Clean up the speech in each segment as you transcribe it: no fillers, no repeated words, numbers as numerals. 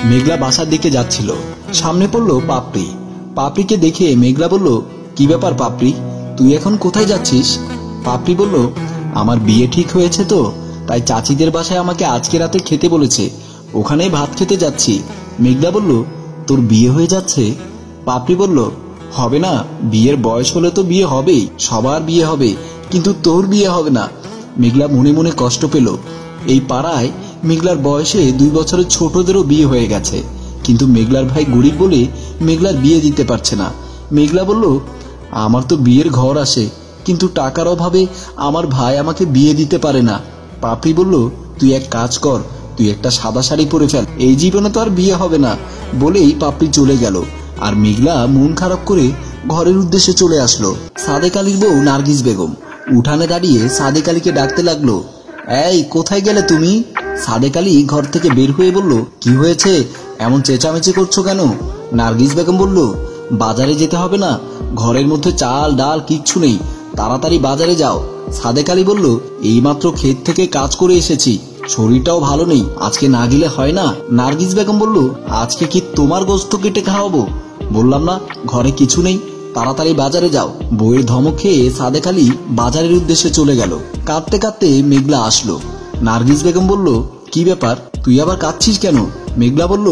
মেঘলা বাসার দিকে যাচ্ছিল। সামনে পড়লো পাপড়ি। পাপড়িকে দেখে মেঘলা বলল, কি ব্যাপার পাপড়ি, তুই এখন কোথায় যাচ্ছিস? পাপড়ি বলল, আমার বিয়ে ঠিক হয়েছে তো, তাই চাচিদের বাসায় আমাকে আজকে রাতে খেতে বলেছে, ওখানেই ভাত খেতে যাচ্ছি। মেঘলা বলল, তোর বিয়ে হয়ে যাচ্ছে? পাপড়ি বলল, হবে না, বিয়ের বয়স হলে তো বিয়ে হবেই, সবার বিয়ে হবে, কিন্তু তোর বিয়ে হবে না। মেঘলা মনে মনে কষ্ট পেল। এই পাড়ায় মেঘলার বয়সে 2 বছরের ছোটদেরও বিয়ে হয়ে গেছে, কিন্তু মেঘলার ভাই গরিব বলে মেঘলার বিয়ে দিতে পারছে না। মেঘলা বলল, আমার তো বিয়ের ঘর আসে, কিন্তু টাকার অভাবে আমার ভাই আমাকে বিয়ে দিতে পারে না। পাপড়ি বলল, তুই এক কাজ কর, তুই একটা সাদা শাড়ি পরে ফেল, এই জীবনে তো আর বিয়ে হবে না। বলেই পাপড়ি চলে গেল। আর মেঘলা মন খারাপ করে ঘরের উদ্দেশ্যে চলে আসলো। সাদেক আলীর বউ নার্গিস বেগম উঠানে দাঁড়িয়ে সাদেক আলীকে ডাকতে লাগলো, এই কোথায় গেলে তুমি? সাদেক আলী ঘর থেকে বের হয়ে বলল, কি হয়েছে, এমন চেঁচামেচি করছো কেন? নার্গিস বেগম বলল, বাজারে যেতে হবে না, ঘরের মধ্যে চাল ডাল কিচ্ছু নেই, তাড়াতাড়ি বাজারে যাও। সাদেক আলী বলল, এইমাত্র ক্ষেত থেকে কাজ করে এসেছি, শরীরটাও ভালো নেই, আজকে না গেলে হয় না। নার্গিস বেগম বলল, আজকে কি তোমার গোশত কেটে খাওয়াবো? বললাম না ঘরে কিছু নেই, তাড়াতাড়ি বাজারে যাও। বইয়ের ধমক খেয়ে সাদেক আলী বাজারের উদ্দেশ্যে চলে গেল। কাঁদতে কাঁদতে মেঘলা আসলো। নার্গিস বেগম বলল, কি ব্যাপার, তুই আবার কাঁদছিস কেন? মেঘলা বলল,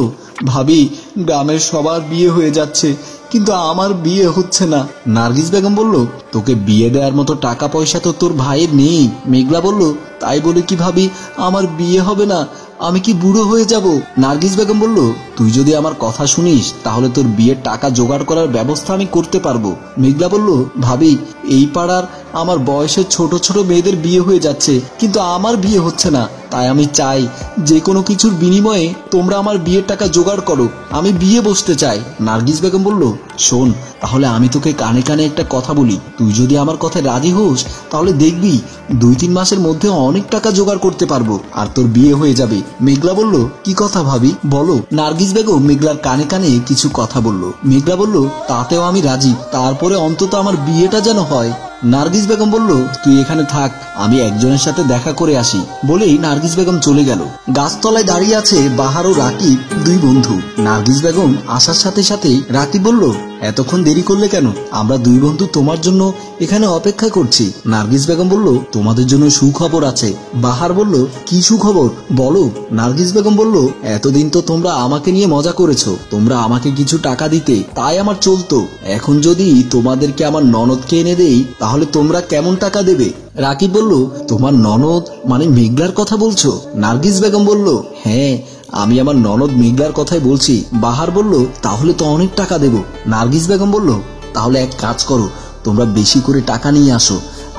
ভাবি, গ্রামের সবার বিয়ে হয়ে যাচ্ছে, কিন্তু আমার বিয়ে হচ্ছে না। নার্গিস বেগম বলল, তোকে বিয়ে দেওয়ার মতো টাকা পয়সা তো তোর ভাইয়ের নেই। মেঘলা বলল, তাই বলে কি ভাবি আমার বিয়ে হবে না? আমি কি বুড়ো হয়ে যাব? নার্গিস বেগম বলল, তুই যদি আমার কথা শুনিস তাহলে তোর বিয়ের টাকা জোগাড় করার ব্যবস্থা আমি করতে পারবো। মেঘলা বলল, ভাবি, এই পাড়ার আমার বয়সের ছোট ছোট মেয়েদের বিয়ে হয়ে যাচ্ছে, কিন্তু আমার বিয়ে হচ্ছে না, তাই আমি চাই যে কোনো কিছুর বিনিময়ে তোমরা আমার বিয়ের টাকা জোগাড় করো, আমি বিয়ে বসতে চাই। নার্গিস বেগম বলল, শোন, তাহলে আমি তোকে কানে কানে একটা কথা বলি, তুই যদি আমার কথায় রাজি হোস তাহলে দেখবি 2-3 মাসের মধ্যে অনেক টাকা জোগাড় করতে পারবো, আর তোর বিয়ে হয়ে যাবে। মেঘলা বলল, কি কথা ভাবি, বলো। নার্গিস বেগম মেঘলার কানে কানে কিছু কথা বলল। মেঘলা বলল, তাতেও আমি রাজি, তারপরে অন্তত আমার বিয়েটা যেন হয়। নার্গিস বেগম বলল, তুই এখানে থাক, আমি একজনের সাথে দেখা করে আসি। বলেই নার্গিস বেগম চলে গেল। গাছতলায় দাঁড়িয়ে আছে বাহার ও রাকিব, 2 বন্ধু। নার্গিস বেগম আসার সাথে সাথে রাকিব বলল, এতক্ষণ দেরি করলে কেন? আমরা 2 বন্ধু তোমার জন্য এখানে অপেক্ষা করছি। নার্গিস বেগম বলল, তোমাদের জন্য সুখবর আছে। বাহার বলল, কি সুখবর বলো। নার্গিস বেগম বলল, এতদিন তো তোমরা আমাকে নিয়ে মজা করেছো, তোমরা আমাকে কিছু টাকা দিতে, তাই আমার চলতো। এখন যদি তোমাদেরকে আমার ননদকে এনে দেই তাহলে তোমরা কেমন টাকা দেবে? রাকিব বলল, তোমার ননদ মানে মেঘলার কথা বলছো? নার্গিস বেগম বলল, হ্যাঁ, আমি আমার ননদ মেঘলার কথাই বলছি। বাহার বলল, তাহলে তো অনেক টাকা দেব। নার্গিস বেগম বলল, তাহলে এক কাজ করো, তোমরা বেশি করে টাকা নিয়ে আসো,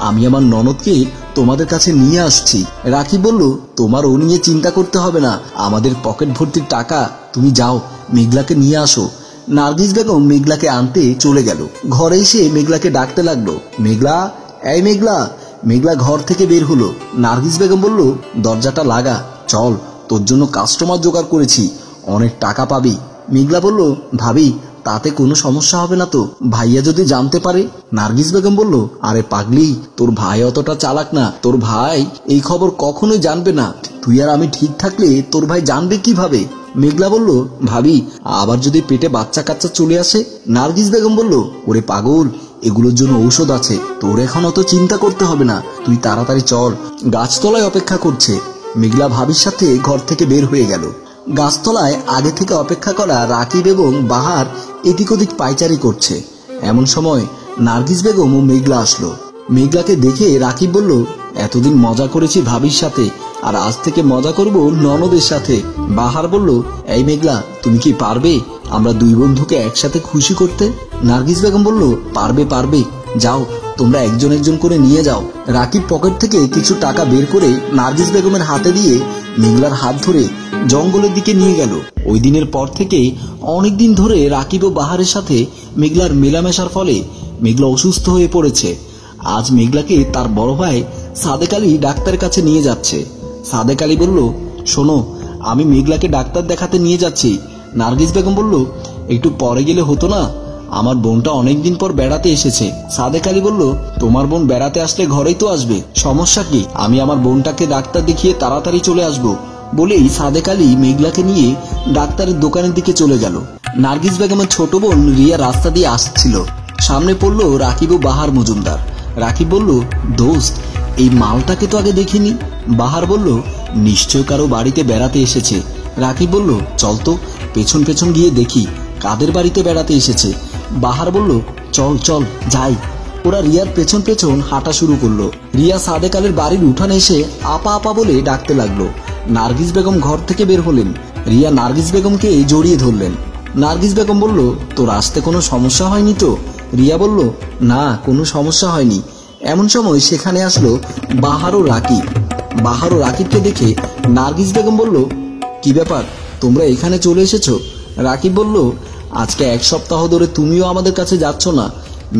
আমি আমার ননদকে তোমাদের কাছে নিয়ে আসছি। রাকিব বলল, তোমার ও নিয়ে চিন্তা করতে হবে না, আমাদের পকেট ভর্তির টাকা, তুমি যাও মেঘলাকে নিয়ে আসো। নার্গিস বেগম মেঘলাকে আনতে চলে গেল। ঘরে এসে মেঘলাকে ডাকতে লাগলো, মেঘলা, এই মেঘলা। মেঘলা ঘর থেকে বের হলো। নার্গিস বেগম বলল, দরজাটা লাগা, চল, তোর জন্য কাস্টমার জোগাড় করেছি, অনেক টাকা পাবি। মেঘলা বলল, ভাবি, তাতে কোনো সমস্যা হবে না তো? ভাইয়া যদি জানতে পারে? নার্গিস বেগম বলল, আরে পাগলি, তোর ভাই অতটা চালাক না, তোর ভাই এই খবর কখনোই জানবে না। তুই আর আমি ঠিক থাকলে তোর ভাই জানবে কিভাবে? মেঘলা বলল, ভাবি, আবার যদি পেটে বাচ্চা কাচ্চা চলে আসে? নার্গিস বেগম বলল, ওরে পাগল, এগুলোর জন্য ঔষধ আছে, তোর এখন অত চিন্তা করতে হবে না, তুই তাড়াতাড়ি চল, গাছতলায় অপেক্ষা করছে। মেঘলা ভাবির সাথে ঘর থেকে বের হয়ে গেল। গাছতলায় আগে থেকে অপেক্ষা করা রাকিব এবং বাহার এদিক ওদিক পায়চারি করছে। এমন সময় নার্গিস বেগম ও মেঘলা আসলো। মেঘলাকে দেখে রাকিব বলল, এতদিন মজা করেছি ভাবির সাথে, আর আজ থেকে মজা করব ননদের সাথে। বাহার বলল, এই মেঘলা, তুমি কি পারবে আমরা 2 বন্ধুকে একসাথে খুশি করতে? নার্গিস বেগম বলল, পারবে পারবে, যাও তোমরা একজন একজন করে নিয়ে যাও। রাকিব পকেট থেকে কিছু টাকা বের করে নার্গিস বেগমের হাতে দিয়ে মেঘলার হাত ধরে জঙ্গলের দিকে নিয়ে গেল। ওই দিনের পর থেকে অনেকদিন ধরে রাকিব ও বাহারের সাথে মেঘলার মেলামেশার ফলে মেঘলা অসুস্থ হয়ে পড়েছে। আজ মেঘলাকে তার বড় ভাই সাদেক আলী ডাক্তারের কাছে নিয়ে যাচ্ছে। সাদেক আলী বলল, শোনো, আমি মেঘলাকে ডাক্তার দেখাতে নিয়ে যাচ্ছি। নার্গিস বেগম বলল, একটু পরে গেলে হতো না, আমার বোনটা অনেকদিন পর বেড়াতে এসেছে। সাদেক আলী বলল, তোমার বোন বেড়াতে আসলে ঘরেই তো আসবে, সমস্যা কি? আমি আমার বোনটাকে ডাক্তার দেখিয়ে তাড়াতাড়ি চলে আসবো। বলেই সাদেক আলী মেঘলাকে নিয়ে ডাক্তারের দোকানের দিকে চলে গেল। নার্গিস বেগমের ছোট বোন রিয়া রাস্তা দিয়ে আসছিল। সামনে পড়লো রাকিব ও বাহার মজুমদার। রাকিব বলল, দোস্ত, এই মালটাকে তো আগে দেখিনি। বাহার বলল, নিশ্চয় কারো বাড়িতে বেড়াতে এসেছে। রাকিব বলল, চল তো পেছন পেছন গিয়ে দেখি কাদের বাড়িতে বেড়াতে এসেছে। বাহার বলল, চল চল যাই। ওরা রিয়ার পেছন পেছন হাঁটা শুরু করলো। রিয়া সাদেক আলীর বাড়ির উঠানে এসে আপা আপা বলে ডাকতে লাগলো। নার্গিস বেগম ঘর থেকে বের হলেন। রিয়া নার্গিস বেগমকে জড়িয়ে ধরলেন। নার্গিস বেগম বলল, তোর আসতে কোনো সমস্যা হয়নি তো? রিয়া বলল, না, কোনো সমস্যা হয়নি। এমন সময় সেখানে আসলো বাহার ও রাকিব। বাহার ও রাকিবকে দেখে নার্গিস বেগম বলল, কি ব্যাপার, তোমরা এখানে চলে এসেছো? রাকিব বলল, আজকে 1 সপ্তাহ ধরে তুমিও আমাদের কাছে যাচ্ছ না,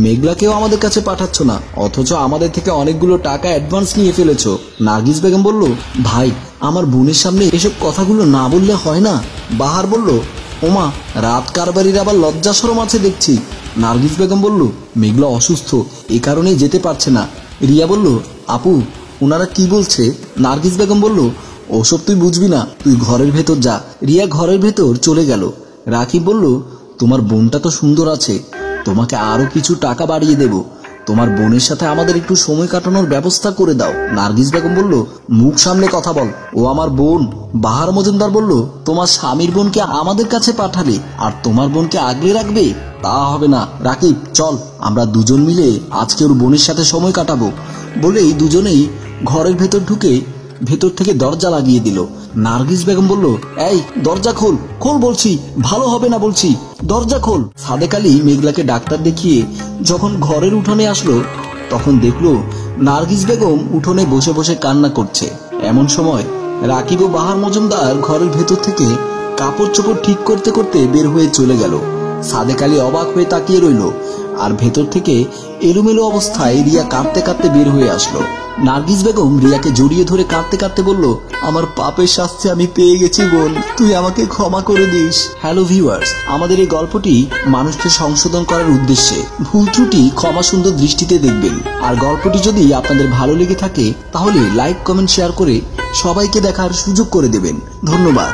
মেঘলাকেও আমাদের কাছে পাঠাচ্ছ না, অথচ আমাদের থেকে অনেকগুলো টাকা অ্যাডভান্স নিয়ে ফেলেছো। নার্গিস বেগম বলল, ভাই, আমার বোনের সামনে এসব কথাগুলো না বললে হয় না। বাহার বলল, ওমা, রাত কারবারির আবার লজ্জা শরম আছে দেখছি। নার্গিস বেগম বলল, মেঘলা অসুস্থ, এ কারণে যেতে পারছে না। রিয়া বলল, আপু, ওনারা কি বলছে? নার্গিস বেগম বলল, ওসব তুই বুঝবি না, তুই ঘরের ভেতর যা। রিয়া ঘরের ভেতর চলে গেল। রাকিব বলল, তোমার বোনটা তো সুন্দর আছে, তোমাকে আরো কিছু টাকা বাড়িয়ে দেব, তোমার বোনের সাথে আমাদের একটু সময় কাটানোর ব্যবস্থা করে দাও। নার্গিস বেগম বলল, মুখ সামনে কথা বল, ও আমার বোন। বাহার মজুমদার বলল, তোমার স্বামীর বোনকে আমাদের কাছে পাঠালে আর তোমার বোনকে আগলে রাখবে? তা হবে না। রাকিব, চল, আমরা দুজন মিলে আজকে ওর বোনের সাথে সময় কাটাবো। বলেই দুজনেই ঘরের ভেতর ঢুকে ভেতর থেকে দরজা লাগিয়ে দিল। নার্গিস বেগম বলল, এই দরজা খোল, খোল বলছি, ভালো হবে না বলছি, দরজা খোল। সাদেক আলী মেঘলাকে ডাক্তার দেখিয়ে যখন ঘরের উঠোনে আসলো, তখন দেখলো নার্গিস বেগম উঠোনে বসে বসে কান্না করছে। এমন সময় রাকিব ও বাহার মজুমদার ঘরের ভেতর থেকে কাপড় চোপড় ঠিক করতে করতে বের হয়ে চলে গেল। সাদেক আলী অবাক হয়ে তাকিয়ে রইল। আর ভেতর থেকে এলোমেলো অবস্থায় রিয়া কাঁদতে কাঁদতে বের হয়ে আসলো। নার্গিস বেগম রিয়াকে জড়িয়ে ধরে কাঁদতে কাঁদতে বলল, আমার পাপের শাস্তি আমি পেয়ে গেছি বোন, তুই আমাকে ক্ষমা করে দিস। হ্যালো ভিউয়ার্স, আমাদের এই গল্পটি মানুষকে সংশোধন করার উদ্দেশ্যে, ভুল ত্রুটি ক্ষমা সুন্দর দৃষ্টিতে দেখবেন। আর গল্পটি যদি আপনাদের ভালো লেগে থাকে তাহলে লাইক, কমেন্ট, শেয়ার করে সবাইকে দেখার সুযোগ করে দেবেন। ধন্যবাদ।